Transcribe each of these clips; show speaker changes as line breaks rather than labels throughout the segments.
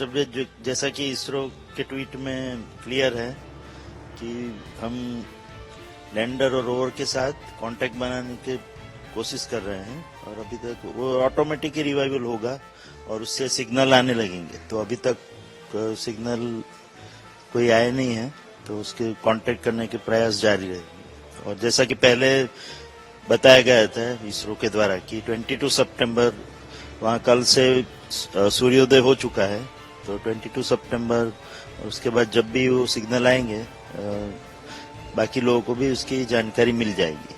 तबीयत जैसा कि इसरो के ट्वीट में क्लियर है कि हम लैंडर और रोवर के साथ कांटेक्ट बनाने की कोशिश कर रहे हैं और अभी तक वो ऑटोमेटिक ही रिवाइवल होगा और उससे सिग्नल आने लगेंगे। तो अभी तक सिग्नल कोई आया नहीं है, तो उसके कांटेक्ट करने के प्रयास जारी रहेंगे। और जैसा कि पहले बताया गया था इसरो के द्वारा कि 22 सितंबर वहाँ कल से सूर्योदय हो चुका है, तो 22 सितंबर और उसके बाद जब भी वो सिग्नल आएंगे बाकी लोगों को भी उसकी जानकारी मिल जाएगी।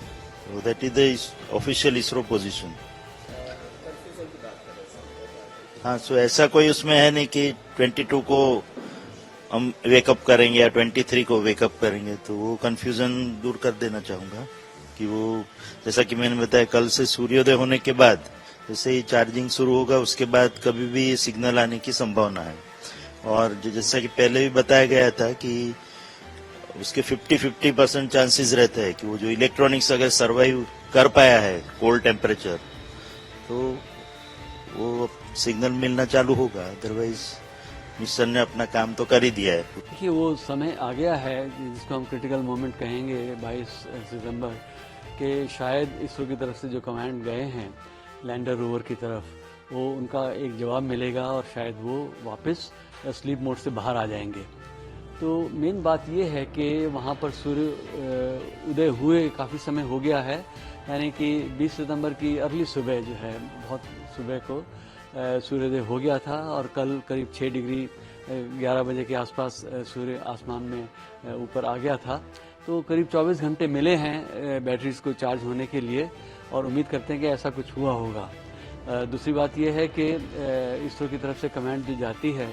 तो that is the official ISRO position. हाँ, सो ऐसा कोई उसमें है नहीं कि 22 को हम वेकअप करेंगे या 23 को वेकअप करेंगे, तो वो कंफ्यूजन दूर कर देना चाहूंगा कि वो जैसा कि मैंने बताया कल से सूर्योदय होने के बाद जैसे ही चार्जिंग शुरू होगा उसके बाद कभी भी सिग्नल आने की संभावना है। और जैसा कि पहले भी बताया गया था कि उसके 50-50% चांसेस रहते हैं कि वो जो इलेक्ट्रॉनिक्स अगर सर्वाइव कर पाया है कोल्ड टेम्परेचर तो वो सिग्नल मिलना चालू होगा, अदरवाइज मिशन ने अपना काम तो कर ही दिया है।
देखिए वो समय आ गया है जिसको हम क्रिटिकल मोमेंट कहेंगे 22 सितंबर के शायद इसरो की तरफ से जो कमांड गए हैं लैंडर रोवर की तरफ वो उनका एक जवाब मिलेगा और शायद वो वापस स्लीप मोड से बाहर आ जाएंगे। तो मेन बात ये है कि वहाँ पर सूर्य उदय हुए काफ़ी समय हो गया है, यानी कि 20 सितंबर की अर्ली सुबह जो है बहुत सुबह को सूर्योदय हो गया था और कल करीब 6 डिग्री 11 बजे के आसपास सूर्य आसमान में ऊपर आ गया था। तो करीब 24 घंटे मिले हैं बैटरीज को चार्ज होने के लिए और उम्मीद करते हैं कि ऐसा कुछ हुआ होगा। दूसरी बात यह है कि इसरो की तरफ से कमांड दी जाती है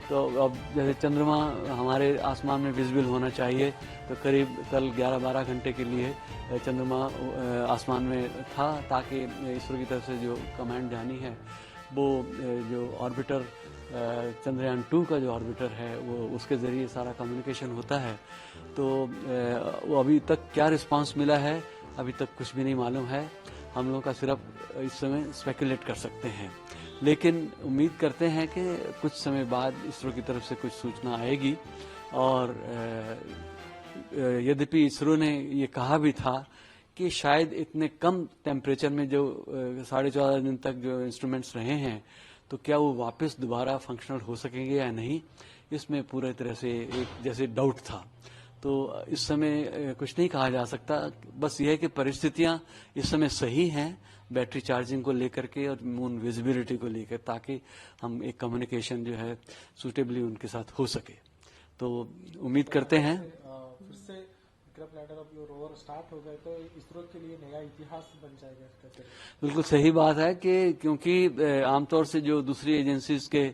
तो अब जैसे चंद्रमा हमारे आसमान में विजिबल होना चाहिए, तो करीब कल 11-12 घंटे के लिए चंद्रमा आसमान में था ताकि इसरो की तरफ से जो कमांड जानी है वो जो ऑर्बिटर चंद्रयान 2 का जो ऑर्बिटर है वो उसके ज़रिए सारा कम्युनिकेशन होता है। तो वो अभी तक क्या रिस्पांस मिला है अभी तक कुछ भी नहीं मालूम है। हम लोग का सिर्फ इस समय स्पेकुलेट कर सकते हैं, लेकिन उम्मीद करते हैं कि कुछ समय बाद इसरो की तरफ से कुछ सूचना आएगी। और यद्यपि इसरो ने ये कहा भी था कि शायद इतने कम टेम्परेचर में जो 14.5 दिन तक जो इंस्ट्रूमेंट्स रहे हैं तो क्या वो वापस दोबारा फंक्शनल हो सकेंगे या नहीं, इसमें पूरी तरह से एक जैसे डाउट था। तो इस समय कुछ नहीं कहा जा सकता, बस यह है कि परिस्थितियां इस समय सही हैं बैटरी चार्जिंग को लेकर के और मून विजिबिलिटी को लेकर, ताकि हम एक कम्युनिकेशन जो है सूटेबली उनके साथ हो सके। तो उम्मीद करते हैं
फिर से विक्रम लैंडर और रोवर स्टार्ट हो गए तो इसरो के लिए नया इतिहास बन जाएगा।
बिल्कुल सही बात है कि क्योंकि आमतौर से जो दूसरी एजेंसीज के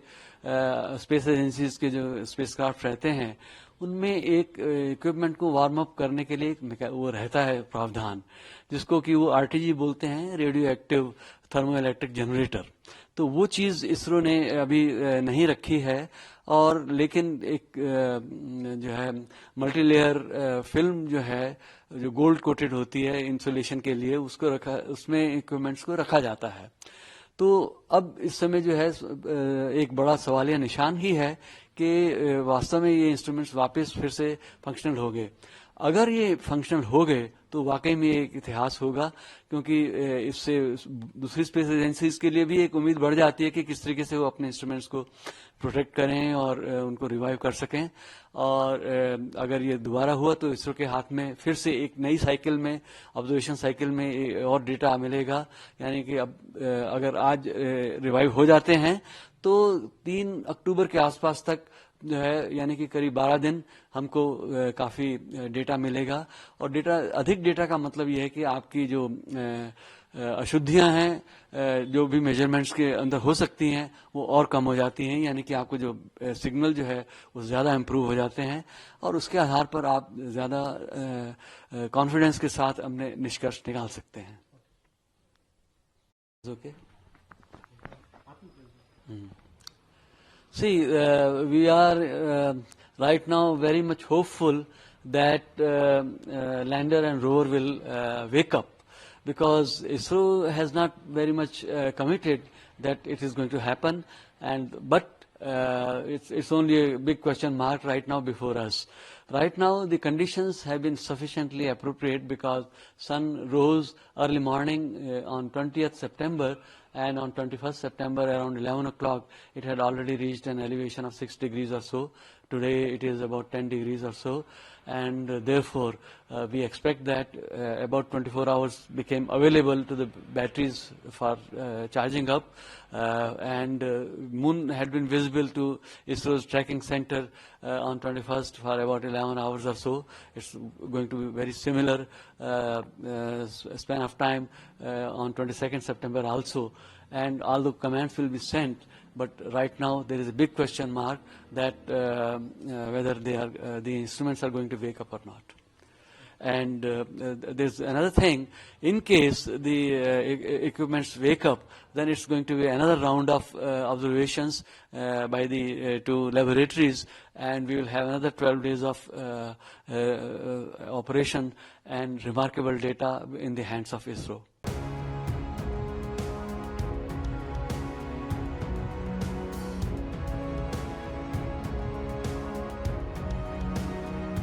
स्पेस एजेंसीज के जो स्पेसक्राफ्ट रहते हैं उनमें एक इक्विपमेंट को वार्म अप करने के लिए वो रहता है प्रावधान, जिसको कि वो आरटीजी बोलते हैं, radio active thermo electric generator. तो वो चीज़ इसरो ने अभी नहीं रखी है। और लेकिन एक जो है मल्टी लेयर फिल्म जो है जो गोल्ड कोटेड होती है इंसुलेशन के लिए उसको रखा, उसमें इक्विपमेंट्स को रखा जाता है। तो अब इस समय जो है एक बड़ा सवालिया निशान ही है कि वास्तव में ये इंस्ट्रूमेंट्स वापस फिर से फंक्शनल हो गए। अगर ये फंक्शनल हो गए तो वाकई में एक इतिहास होगा, क्योंकि इससे दूसरी स्पेस एजेंसीज के लिए भी एक उम्मीद बढ़ जाती है कि किस तरीके से वो अपने इंस्ट्रूमेंट्स को प्रोटेक्ट करें और उनको रिवाइव कर सकें। और अगर ये दोबारा हुआ तो इसरो के हाथ में फिर से एक नई साइकिल में, ऑब्जर्वेशन साइकिल में और डेटा मिलेगा। यानी कि अब अगर आज रिवाइव हो जाते हैं तो 3 अक्टूबर के आसपास तक जो है यानी कि करीब 12 दिन हमको काफ़ी डेटा मिलेगा। और डेटा, अधिक डेटा का मतलब ये है कि आपकी जो अशुद्धियां हैं जो भी मेजरमेंट्स के अंदर हो सकती हैं वो और कम हो जाती हैं, यानी कि आपको जो सिग्नल जो है वो ज़्यादा इम्प्रूव हो जाते हैं और उसके आधार पर आप ज़्यादा कॉन्फिडेंस के साथ अपने निष्कर्ष निकाल सकते हैं। Okay. See, we are right now very much hopeful that lander and rover will wake up, because ISRO has not very much committed that it is going to happen, but it's only a big question mark right now before us. Right now, the conditions have been sufficiently appropriate because sun rose early morning on 20th September, and on 21st September around 11 o'clock, it had already reached an elevation of 6 degrees or so. Today it is about 10 degrees or so, and therefore we expect that about 24 hours became available to the batteries for charging up, and moon had been visible to ISRO's tracking center on 21st for about 11 hours or so. It's going to be very similar span of time on 22nd September also, and although commands will be sent, but right now there is a big question mark that whether the instruments are going to wake up or not. And there's another thing, in case the equipments wake up, then it's going to be another round of observations by the two laboratories, and we will have another 12 days of operation and remarkable data in the hands of ISRO.